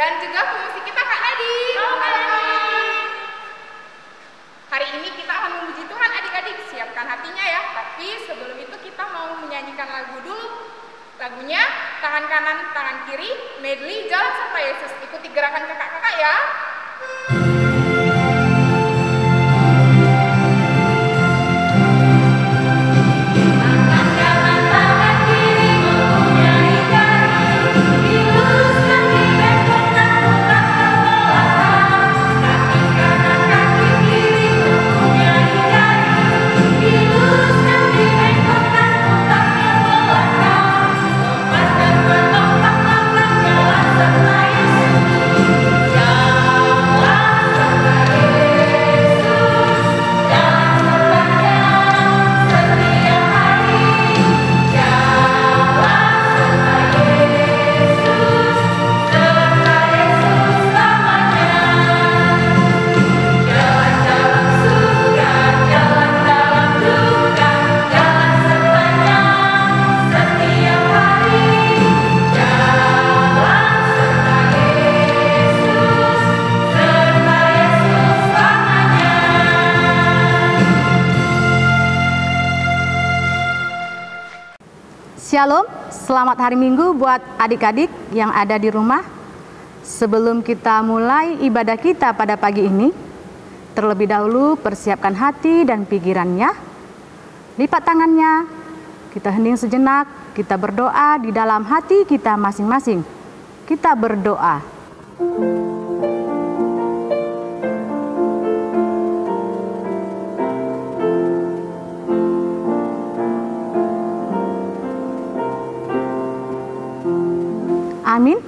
Dan juga pemusik kita Kak Nadi. Hari ini kita akan memuji Tuhan adik-adik, siapkan hatinya ya. Tapi sebelum itu kita mau menyanyikan lagu dulu. Lagunya tangan kanan, tangan kiri, medley Jalan Serta Yesus. Ikuti gerakan kakak-kakak ya. Shalom, selamat hari Minggu buat adik-adik yang ada di rumah. Sebelum kita mulai ibadah kita pada pagi ini, terlebih dahulu persiapkan hati dan pikirannya. Lipat tangannya, kita hening sejenak, kita berdoa di dalam hati kita masing-masing. Kita berdoa. Amin.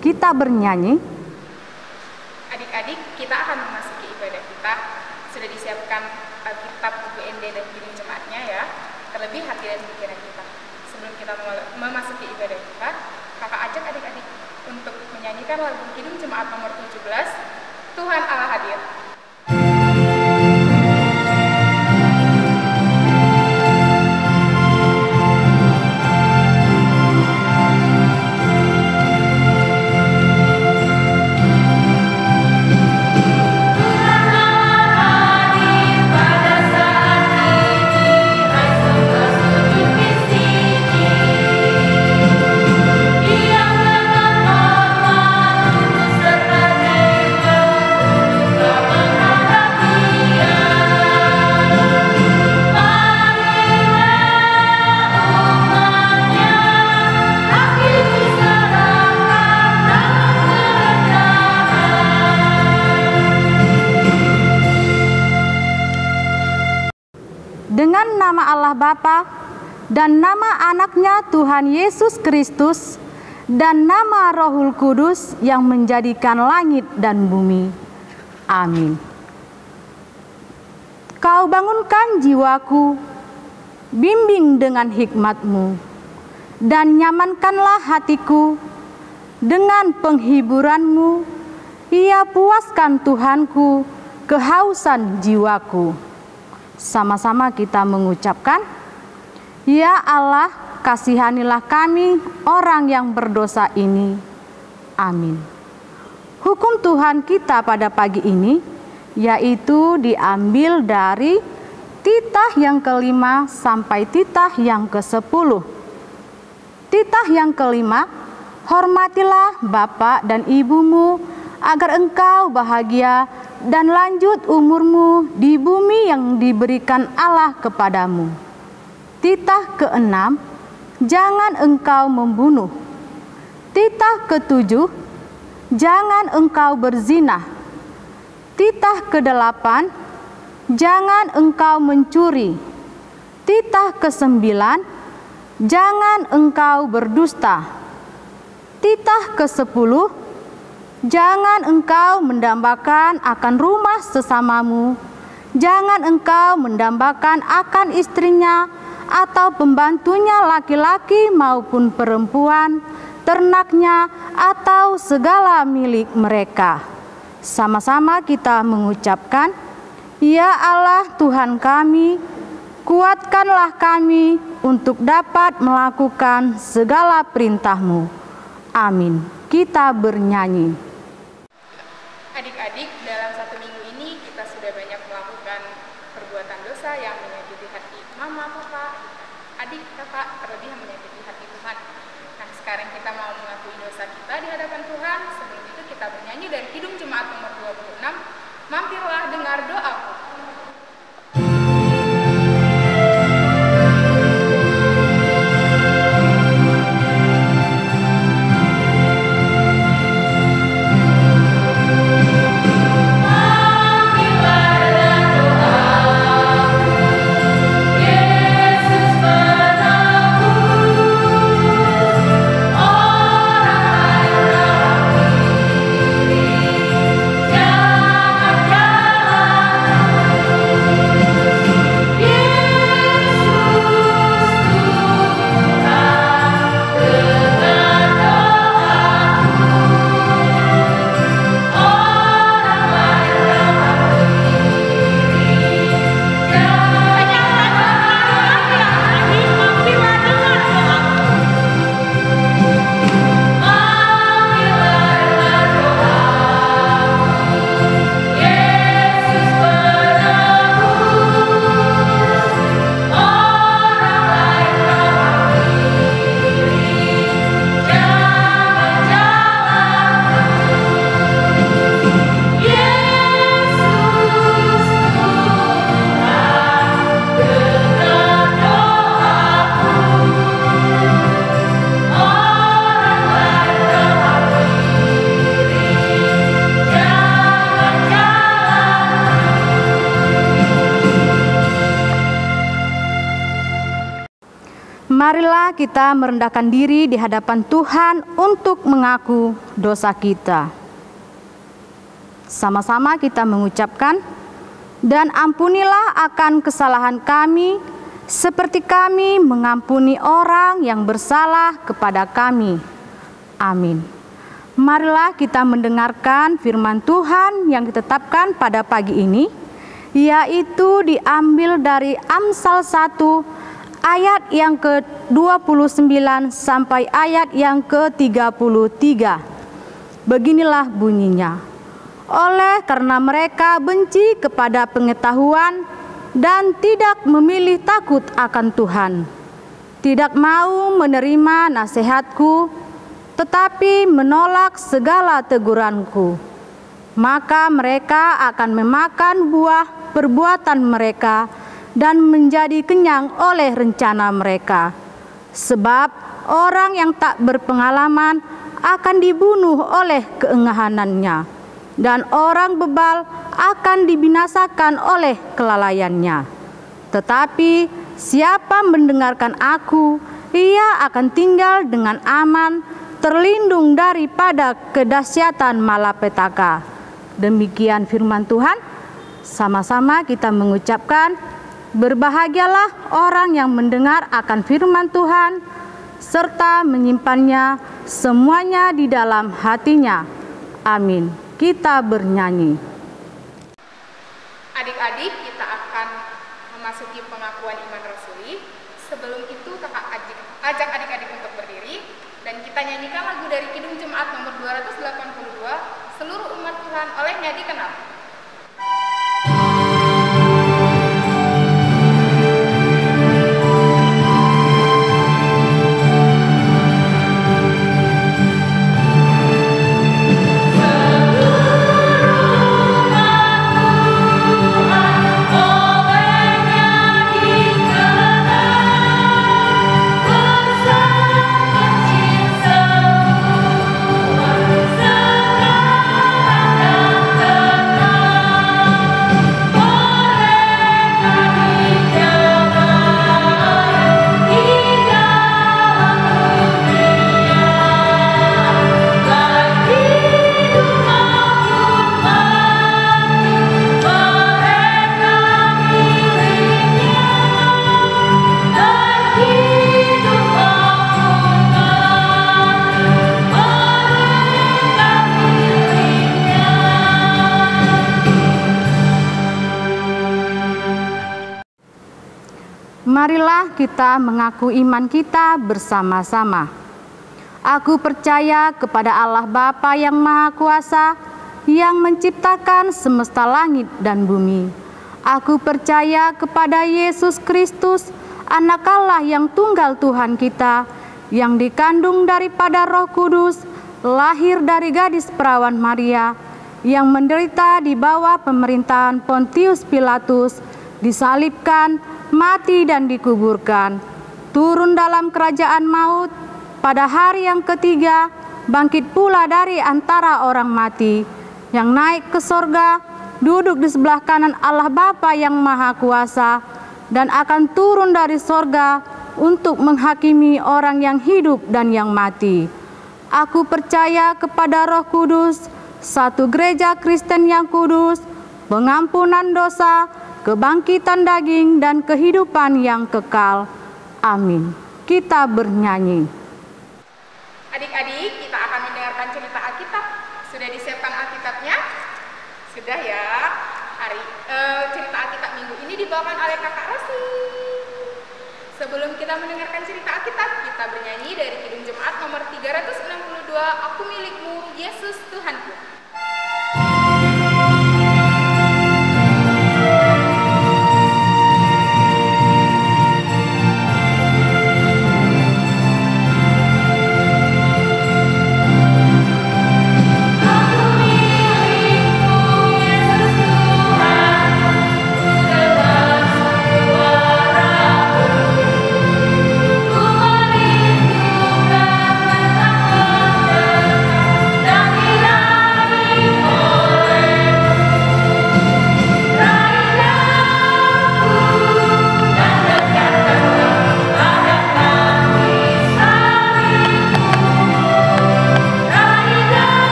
Kita bernyanyi. Adik-adik, kita akan memasuki ibadah kita. Sudah disiapkan Alkitab, buku ND, dan kidung jemaatnya ya. Terlebih hati dan pikiran kita. Sebelum kita memasuki ibadah kita, kakak ajak adik-adik untuk menyanyikan lagu kidung jemaat nomor 17, Tuhan Allah Hadir. Dengan nama Allah Bapa dan nama anaknya Tuhan Yesus Kristus dan nama Rohul Kudus yang menjadikan langit dan bumi. Amin. Kau bangunkan jiwaku, bimbing dengan hikmat-Mu, dan nyamankanlah hatiku dengan penghiburan-Mu. Ia puaskan Tuhanku kehausan jiwaku. Sama-sama kita mengucapkan, Ya Allah, kasihanilah kami orang yang berdosa ini. Amin. Hukum Tuhan kita pada pagi ini, yaitu diambil dari titah yang ke-5 sampai titah yang ke-10. Titah yang ke-5, hormatilah bapa dan ibumu, agar engkau bahagia dan lanjut umurmu di bumi yang diberikan Allah kepadamu. Titah ke-6, jangan engkau membunuh. Titah ke-7, jangan engkau berzina. Titah ke-8, jangan engkau mencuri. Titah ke-9, jangan engkau berdusta. Titah ke-10, jangan engkau mendambakan akan rumah sesamamu. Jangan engkau mendambakan akan istrinya atau pembantunya laki-laki maupun perempuan, ternaknya atau segala milik mereka. Sama-sama kita mengucapkan, Ya Allah Tuhan kami, kuatkanlah kami untuk dapat melakukan segala perintah-Mu. Amin. kita bernyanyi. Adik-adik, dalam 1 minggu ini kita sudah banyak melakukan perbuatan dosa yang menyakiti hati mama, papa, adik, kakak, terlebih yang menyakiti hati Tuhan. Nah, sekarang kita mau mengakui dosa kita di hadapan Tuhan. Sebelum itu kita bernyanyi dari Kidung Jemaat nomor 26, Mampirlah Dengar Doaku. Marilah kita merendahkan diri di hadapan Tuhan untuk mengaku dosa kita. Sama-sama kita mengucapkan, dan ampunilah akan kesalahan kami, seperti kami mengampuni orang yang bersalah kepada kami. Amin. Marilah kita mendengarkan firman Tuhan yang ditetapkan pada pagi ini, yaitu diambil dari Amsal 1 ayat yang ke-29 sampai ayat yang ke-33. Beginilah bunyinya. Oleh karena mereka benci kepada pengetahuan dan tidak memilih takut akan Tuhan, tidak mau menerima nasihatku, tetapi menolak segala teguranku, maka mereka akan memakan buah perbuatan mereka dan menjadi kenyang oleh rencana mereka. Sebab orang yang tak berpengalaman akan dibunuh oleh keengahanannya, dan orang bebal akan dibinasakan oleh kelalaiannya. Tetapi siapa mendengarkan aku, ia akan tinggal dengan aman, terlindung daripada kedahsyatan malapetaka. Demikian firman Tuhan. Sama-sama kita mengucapkan, berbahagialah orang yang mendengar akan firman Tuhan, serta menyimpannya semuanya di dalam hatinya. Amin. Kita bernyanyi. Adik-adik, kita akan memasuki pengakuan iman rasuli. Sebelum itu, kakak ajak adik-adik untuk berdiri, dan kita nyanyikan lagu dari Kidung Jemaat nomor 282, Seluruh Umat Tuhan, olehnya dikenal. Marilah kita mengaku iman kita bersama-sama. Aku percaya kepada Allah Bapa yang Maha Kuasa, yang menciptakan semesta langit dan bumi. Aku percaya kepada Yesus Kristus, Anak Allah yang tunggal Tuhan kita, yang dikandung daripada Roh Kudus, lahir dari gadis perawan Maria, yang menderita di bawah pemerintahan Pontius Pilatus, disalibkan, mati dan dikuburkan, turun dalam kerajaan maut, pada hari yang ketiga bangkit pula dari antara orang mati, yang naik ke sorga, duduk di sebelah kanan Allah Bapa yang Maha Kuasa, dan akan turun dari sorga untuk menghakimi orang yang hidup dan yang mati. Aku percaya kepada Roh Kudus, satu gereja Kristen yang kudus, pengampunan dosa, kebangkitan daging, dan kehidupan yang kekal. Amin. Kita bernyanyi. Adik-adik, kita akan mendengarkan cerita Alkitab. Sudah disiapkan Alkitabnya? Sudah ya. Cerita Alkitab minggu ini dibawakan oleh Kakak Rosi. Sebelum kita mendengarkan cerita Alkitab, kita bernyanyi dari Kidung Jemaat nomor 362, Aku Milikmu, Yesus Tuhanku.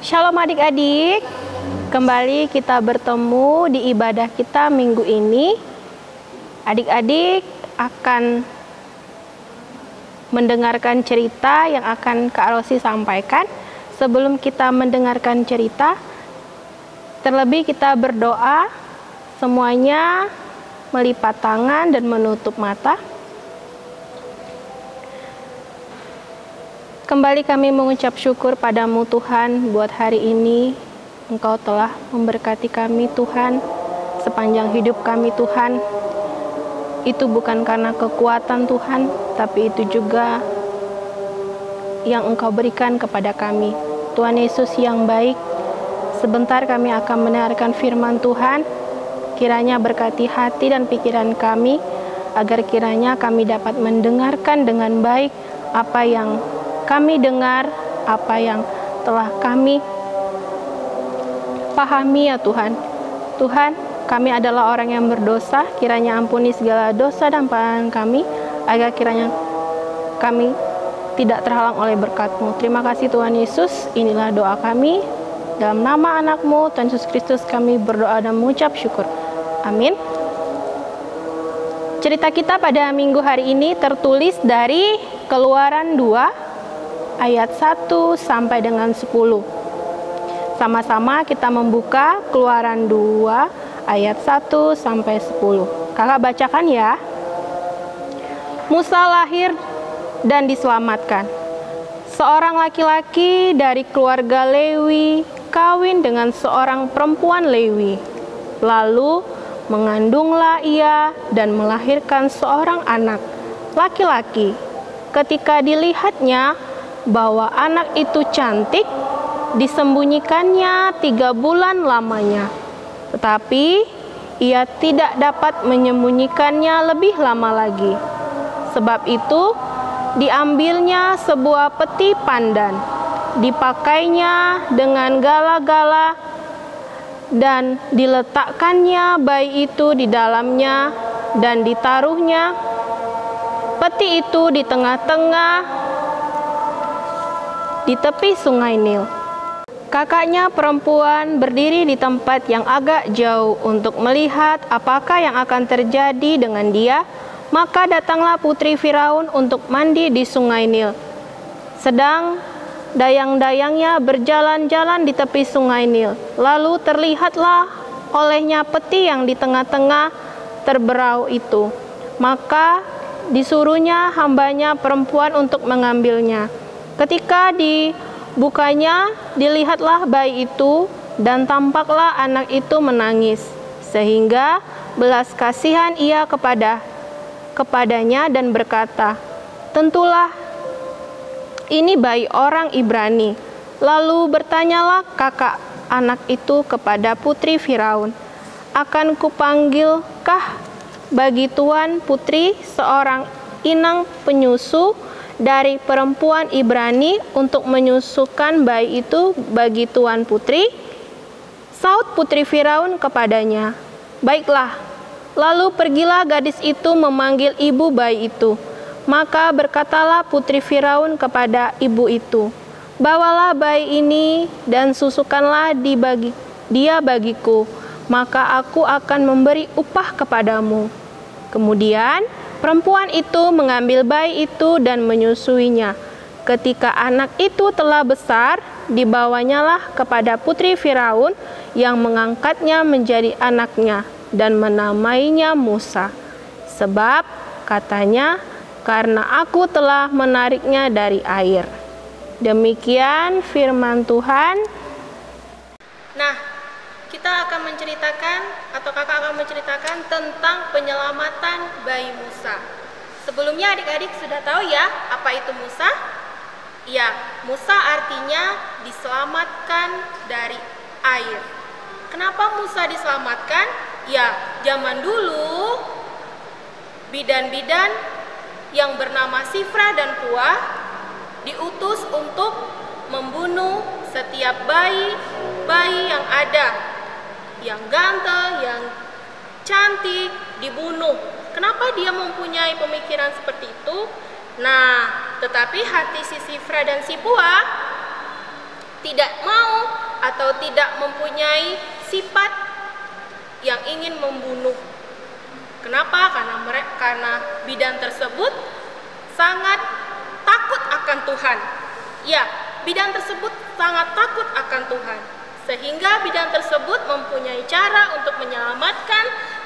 Shalom adik-adik, kembali kita bertemu di ibadah kita minggu ini. Adik-adik akan mendengarkan cerita yang akan Kak Rosi sampaikan. Sebelum kita mendengarkan cerita, terlebih kita berdoa, semuanya melipat tangan dan menutup mata. Kembali kami mengucap syukur padamu Tuhan, buat hari ini Engkau telah memberkati kami Tuhan, sepanjang hidup kami Tuhan. Itu bukan karena kekuatan Tuhan, tapi itu juga yang Engkau berikan kepada kami. Tuhan Yesus yang baik, sebentar kami akan mendengarkan firman Tuhan. Kiranya berkati hati dan pikiran kami, agar kiranya kami dapat mendengarkan dengan baik apa yang kami dengar, apa yang telah kami pahami ya Tuhan. Tuhan, kami adalah orang yang berdosa, kiranya ampuni segala dosa dan kesalahan kami, agar kiranya kami tidak terhalang oleh berkat-Mu. Terima kasih Tuhan Yesus, inilah doa kami. Dalam nama anak-Mu, Tuhan Yesus Kristus, kami berdoa dan mengucap syukur. Amin. Cerita kita pada minggu hari ini tertulis dari Keluaran 2, ayat 1 sampai dengan 10. Sama-sama kita membuka Keluaran 2 ayat 1 sampai 10. Kakak bacakan ya. Musa lahir dan diselamatkan. Seorang laki-laki dari keluarga Lewi kawin dengan seorang perempuan Lewi. Lalu mengandunglah ia dan melahirkan seorang anak laki-laki. Ketika dilihatnya bahwa anak itu cantik, disembunyikannya 3 bulan lamanya. Tetapi ia tidak dapat menyembunyikannya lebih lama lagi. Sebab itu diambilnya sebuah peti pandan, dipakainya dengan gala-gala, dan diletakkannya bayi itu di dalamnya, dan ditaruhnya peti itu di tengah-tengah di tepi sungai Nil. Kakaknya perempuan berdiri di tempat yang agak jauh untuk melihat apakah yang akan terjadi dengan dia. Maka datanglah putri Firaun untuk mandi di sungai Nil. sedang dayang-dayangnya berjalan-jalan di tepi sungai Nil. Lalu terlihatlah olehnya peti yang di tengah-tengah terberau itu. Maka disuruhnya hambanya perempuan untuk mengambilnya. Ketika dibukanya, dilihatlah bayi itu, dan tampaklah anak itu menangis. Sehingga belas kasihan ia kepadanya dan berkata, "Tentulah ini bayi orang Ibrani." Lalu bertanyalah kakak anak itu kepada putri Firaun, "Akan kupanggilkah bagi tuan putri seorang inang penyusu dari perempuan Ibrani untuk menyusukan bayi itu bagi tuan putri?" Saut putri Firaun kepadanya, "Baiklah." Lalu pergilah gadis itu memanggil ibu bayi itu. Maka berkatalah putri Firaun kepada ibu itu, "Bawalah bayi ini dan susukanlah dia bagiku, maka aku akan memberi upah kepadamu." Kemudian perempuan itu mengambil bayi itu dan menyusuinya. Ketika anak itu telah besar, dibawanyalah kepada putri Firaun yang mengangkatnya menjadi anaknya dan menamainya Musa. Sebab katanya, "Karena aku telah menariknya dari air." Demikian firman Tuhan. Nah, kita akan menceritakan, atau kakak akan menceritakan tentang penyelamatan bayi Musa. Sebelumnya adik-adik sudah tahu ya, apa itu Musa? Ya, Musa artinya diselamatkan dari air. Kenapa Musa diselamatkan? Ya, zaman dulu bidan-bidan yang bernama Sifra dan Puah diutus untuk membunuh setiap bayi yang ada, yang ganteng, yang cantik, dibunuh. Kenapa dia mempunyai pemikiran seperti itu? Nah, tetapi hati si Sifra dan si Puah tidak mau atau tidak mempunyai sifat yang ingin membunuh. Kenapa? Karena bidan tersebut sangat takut akan Tuhan. Ya, bidan tersebut sangat takut akan Tuhan. Sehingga bidan tersebut mempunyai cara untuk menyelamatkan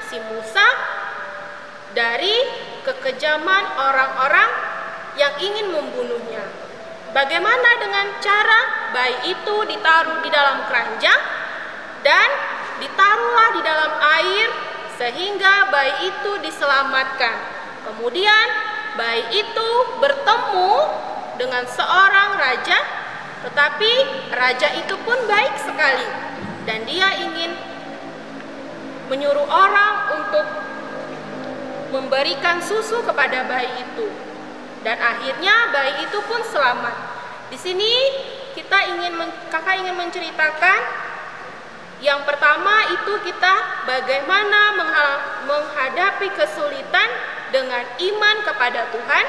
si Musa dari kekejaman orang-orang yang ingin membunuhnya. Bagaimana dengan cara bayi itu ditaruh di dalam keranjang dan ditaruhlah di dalam air sehingga bayi itu diselamatkan. Kemudian bayi itu bertemu dengan seorang raja, tetapi raja itu pun baik sekali dan dia ingin menyuruh orang untuk memberikan susu kepada bayi itu. Dan akhirnya bayi itu pun selamat. Di sini kakak ingin menceritakan yang pertama itu kita bagaimana menghadapi kesulitan dengan iman kepada Tuhan,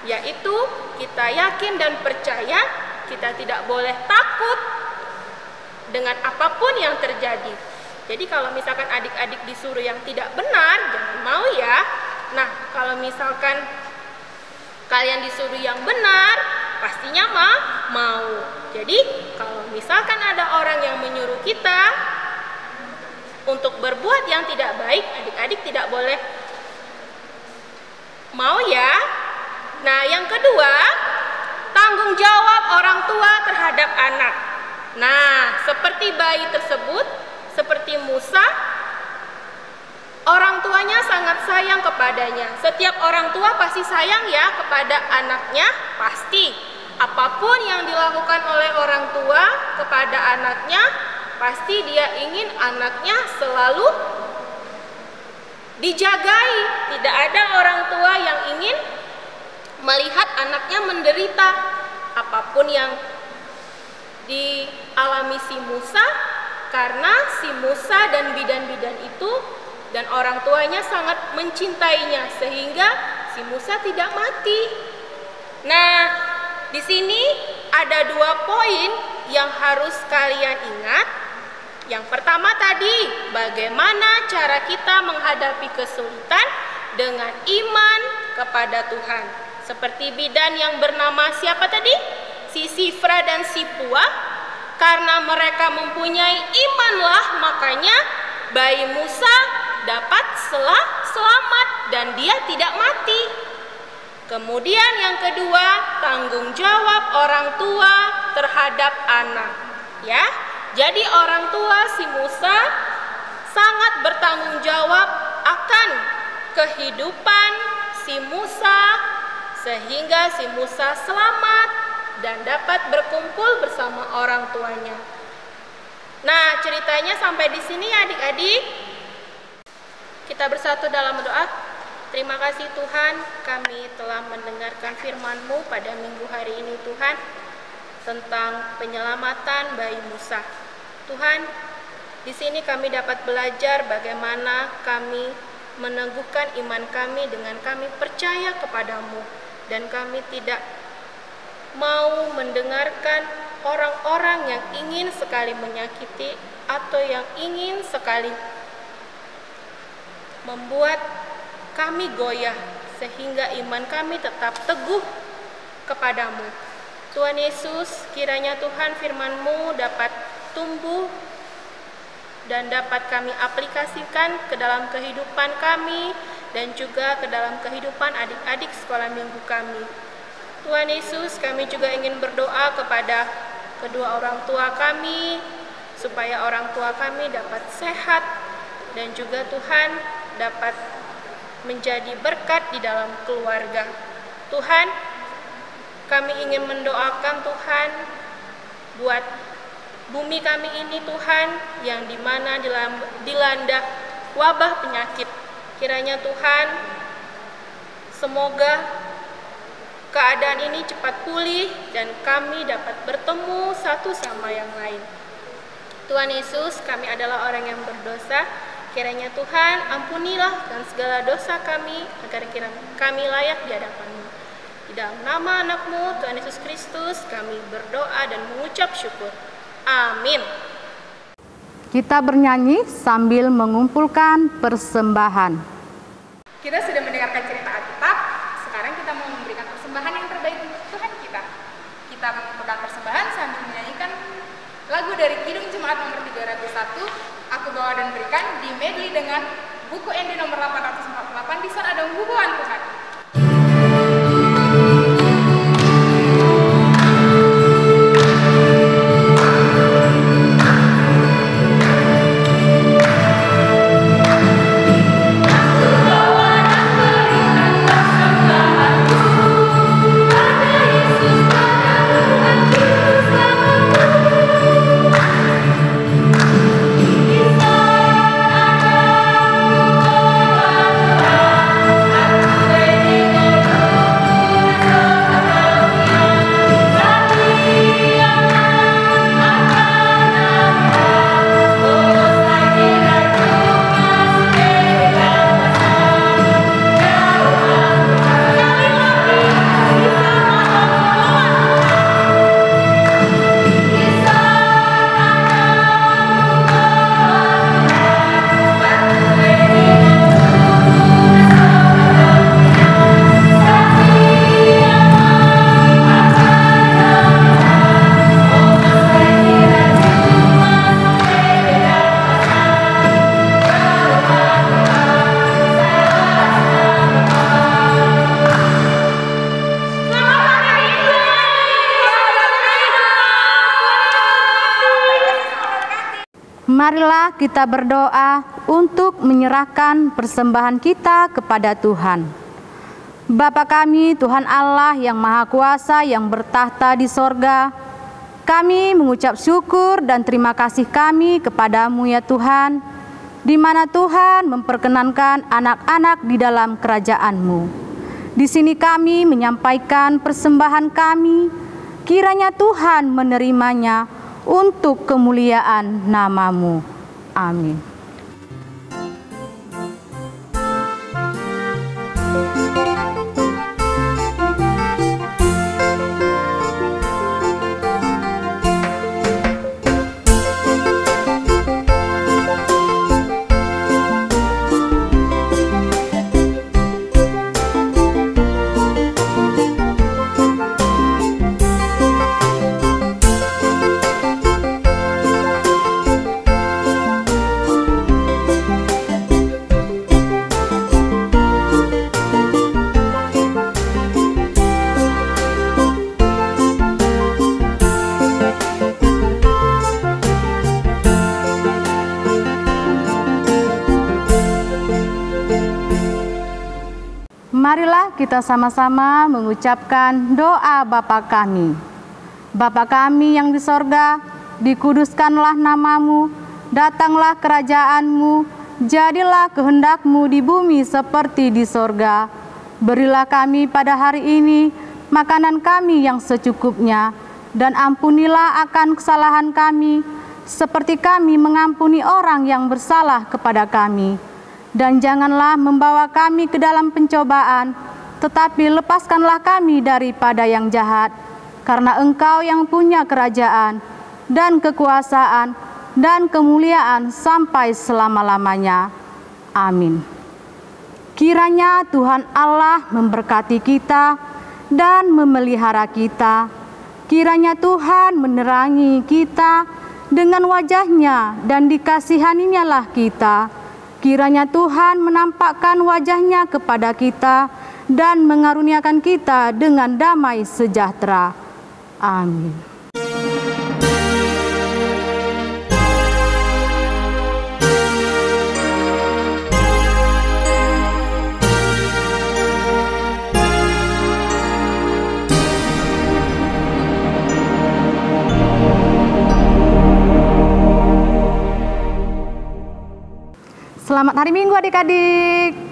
yaitu kita yakin dan percaya kita tidak boleh takut dengan apapun yang terjadi. Jadi kalau misalkan adik-adik disuruh yang tidak benar, jangan mau ya. Nah, kalau misalkan kalian disuruh yang benar, pastinya mau. Jadi kalau misalkan ada orang yang menyuruh kita untuk berbuat yang tidak baik, adik-adik tidak boleh mau ya. Nah, yang kedua, tanggung jawab orang tua terhadap anak. Nah, seperti bayi tersebut, seperti Musa, orang tuanya sangat sayang kepadanya. Setiap orang tua pasti sayang ya kepada anaknya, pasti. Apapun yang dilakukan oleh orang tua kepada anaknya, pasti dia ingin anaknya selalu dijagai. Tidak ada orang tua yang ingin melihat anaknya menderita. Apapun yang dialami si Musa, karena si Musa dan bidan-bidan itu dan orang tuanya sangat mencintainya sehingga si Musa tidak mati. Nah, di sini ada 2 poin yang harus kalian ingat. Yang pertama tadi, bagaimana cara kita menghadapi kesulitan dengan iman kepada Tuhan. Seperti bidan yang bernama siapa tadi? si Sifra dan si Puah, karena mereka mempunyai imanlah makanya bayi Musa dapat selamat dan dia tidak mati. Kemudian yang kedua, tanggung jawab orang tua terhadap anak. Ya, jadi orang tua si Musa sangat bertanggung jawab akan kehidupan si Musa sehingga si Musa selamat dan dapat berkumpul bersama orang tuanya. Nah, ceritanya sampai di sini ya adik-adik. Kita bersatu dalam doa. Terima kasih Tuhan, kami telah mendengarkan firman-Mu pada minggu hari ini Tuhan, tentang penyelamatan bayi Musa. Tuhan, di sini kami dapat belajar bagaimana kami meneguhkan iman kami dengan kami percaya kepadamu, dan kami tidak mau mendengarkan orang-orang yang ingin sekali menyakiti atau yang ingin sekali membuat kami goyah, sehingga iman kami tetap teguh kepadamu. Tuhan Yesus, kiranya Tuhan firman-Mu dapat tumbuh dan dapat kami aplikasikan ke dalam kehidupan kami dan juga ke dalam kehidupan adik-adik sekolah minggu kami. Tuhan Yesus, kami juga ingin berdoa kepada kedua orang tua kami, supaya orang tua kami dapat sehat dan juga Tuhan dapat menjadi berkat di dalam keluarga. Tuhan, kami ingin mendoakan Tuhan buat bumi kami ini Tuhan, yang dimana dilanda wabah penyakit. Kiranya Tuhan, semoga keadaan ini cepat pulih dan kami dapat bertemu satu sama yang lain. Tuhan Yesus, kami adalah orang yang berdosa. Kiranya Tuhan, ampunilah dan segala dosa kami, agar kami layak di hadapan-Mu. Di dalam nama anak-Mu, Tuhan Yesus Kristus, kami berdoa dan mengucap syukur. Amin. Kita bernyanyi sambil mengumpulkan persembahan. Kita sudah mendengarkan cerita Alkitab, sekarang kita mau memberikan persembahan yang terbaik untuk Tuhan kita. Kita mengumpulkan persembahan sambil menyanyikan lagu dari Kidung Jemaat nomor 301, Aku Bawa dan Berikan, di medley dengan buku ND nomor 848, di sana ada hubungan Tuhan. Marilah kita berdoa untuk menyerahkan persembahan kita kepada Tuhan. Bapa kami, Tuhan Allah yang Maha Kuasa yang bertahta di sorga, kami mengucap syukur dan terima kasih kami kepadamu ya Tuhan, di mana Tuhan memperkenankan anak-anak di dalam kerajaan-Mu. Di sini kami menyampaikan persembahan kami, kiranya Tuhan menerimanya untuk kemuliaan nama-Mu. Amin. saudara, kita sama-sama mengucapkan doa Bapa kami. Bapa kami yang di sorga, dikuduskanlah namamu, datanglah kerajaanmu, jadilah kehendak-Mu di bumi seperti di sorga. Berilah kami pada hari ini makanan kami yang secukupnya, dan ampunilah akan kesalahan kami, seperti kami mengampuni orang yang bersalah kepada kami. Dan janganlah membawa kami ke dalam pencobaan, tetapi lepaskanlah kami daripada yang jahat. Karena Engkau yang punya kerajaan, dan kekuasaan, dan kemuliaan sampai selama-lamanya. Amin. Kiranya Tuhan Allah memberkati kita dan memelihara kita. Kiranya Tuhan menerangi kita dengan wajah-Nya dan dikasihaninya kita. Kiranya Tuhan menampakkan wajah-Nya kepada kita dan mengaruniakan kita dengan damai sejahtera. Amin. Selamat hari Minggu adik-adik.